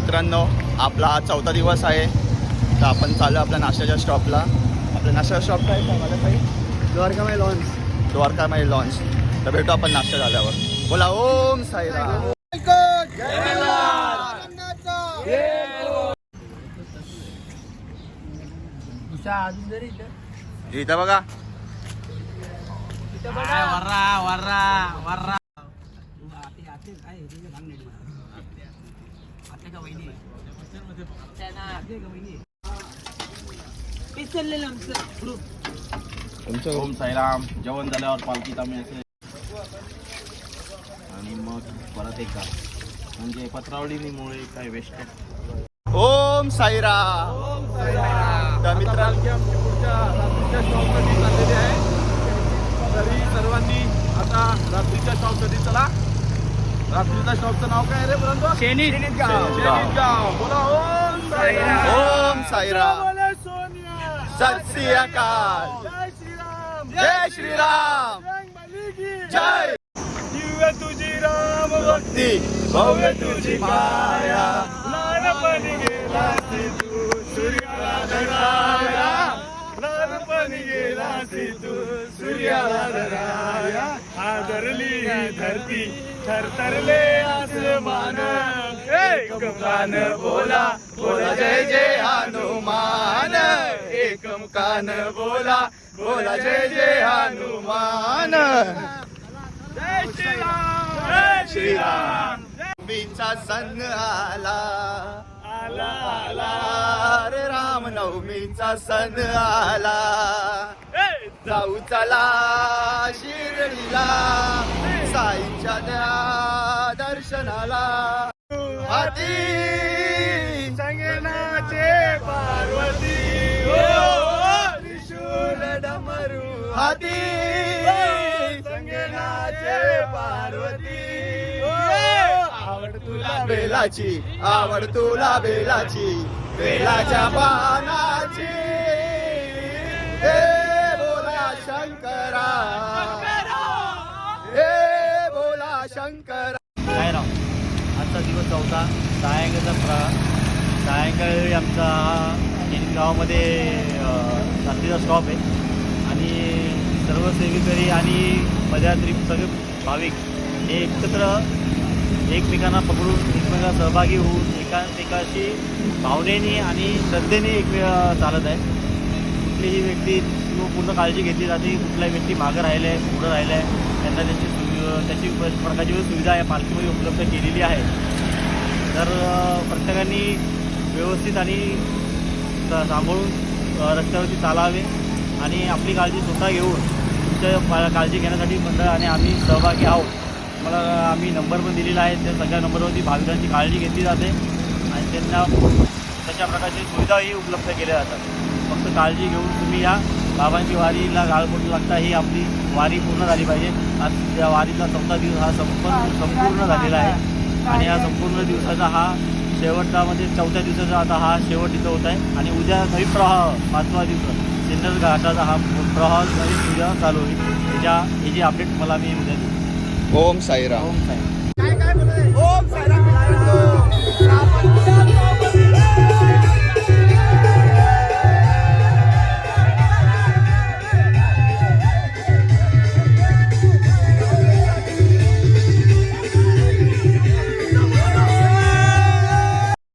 मित्रांनो, आपला आज चौथा दिवस आहे. तर आपण चालू आपल्या नाश्त्याच्या स्टॉपला. आपल्या नाश्त्याचा स्टॉप काय आहे मला काही? द्वारकामाई लॉन्च. द्वारकामाई लॉन्च. तर भेटू आपण नाश्ता झाल्यावर. बोला ओम साईराम. इथं बघा. ओम साईराम. जेवण झाल्यावर पालखीत आम्ही असे आणि मग परत एकदा म्हणजे पत्रावळीमुळे काय वेस्ट. ओम साईराम. तर मित्रांनो, आमची पुढच्या रात्रीच्या स्टॉपसाठी चाललेली आहे. तरी सर्वांनी आता रात्रीच्या स्टॉपसाठी चला. रात्रीच्या स्टॉपचं नाव काय रे मुलांनो? शेणितगाव. बोला ओम साईराम. ओम साईराम. बोला सोनिया. सत श्री अकाल. जय श्रीराम. जय श्रीराम. जय मलिकी. जय. दिव्य तुझी राम भक्ती, भव्य तुझी माया. लहानपणी गेलासी तू सूर्याला धराया. लहानपणी गेलासी तू सूर्याला धराया. आदरली ही धरती, थरथरले आसमान. एक मुखान बोला, बोला जय जय हनुमान. एकमुखान बोला, बोला जय जय हनुमान. जय श्रीराम. जय श्रीराम. नवमीचा सण आला. आला आला. अरे राम नवमीचा सण आला. जाऊ चला शिर्डीला, साईच्या त्या दर्शनाला. हाती संगनाचे पार्वती, त्रिशूल डमरू. हाती संगनाचे पार्वती, आवड तुला बेलाची, आवड तुला बेलाची, बेलाच्या पानाची. हे बोला शंकरा, हे बोला शंकरा. काय राव, आजचा दिवस चौथा. सायंकाळी आमचा गावामध्ये रात्रीचा स्टॉप आहे आणि सर्व सेवेकरी आणि पदयात्री सगळे भाविक हे एकत्र एकमेकांना पकडून एकमेकांना सहभागी होऊन एकाशी भावनेने आणि श्रद्धेने चालत आहे. कुठलीही व्यक्ती पूर्ण काळजी घेतली जाते. कुठलाही व्यक्ती मागं राहिला आहे, पुढं राहिला आहे, त्यांना त्याची प्रकारची सुविधा या पालखीमध्ये उपलब्ध केलेली आहे. तर प्रत्येकाने व्यवस्थित आणि सांभाळून रस्त्यावरती चालावे आणि आपली काळजी स्वतः घेऊन तुमच्या काळजी घेण्यासाठी मंडळ आणि आम्ही सहभागी आहोत. मला आम्ही नंबर पण दिलेला आहे. त्या सगळ्या नंबरवरती भाविकांची काळजी घेतली जाते आणि त्यांना तशा प्रकारची सुविधाही उपलब्ध केल्या जातात. फक्त काळजी घेऊन तुम्ही या बाबांची वारीला गाळपोट लागता ही आपली वारी पूर्ण झाली पाहिजे. आज त्या वारीचा चौथा दिवस हा संपूर्ण झालेला आहे आणि या संपूर्ण दिवसाचा हा शेवटचा म्हणजे चौथ्या दिवसाचा आता हा शेवट इथं होत आहे आणि उद्या नवी प्रवाह 5वा दिवस सिन्नर घाटाचा हा प्रवाह उद्या चालू होईल. याची अपडेट मला मी उद्या देईन. ओम साईराम. ओम साई.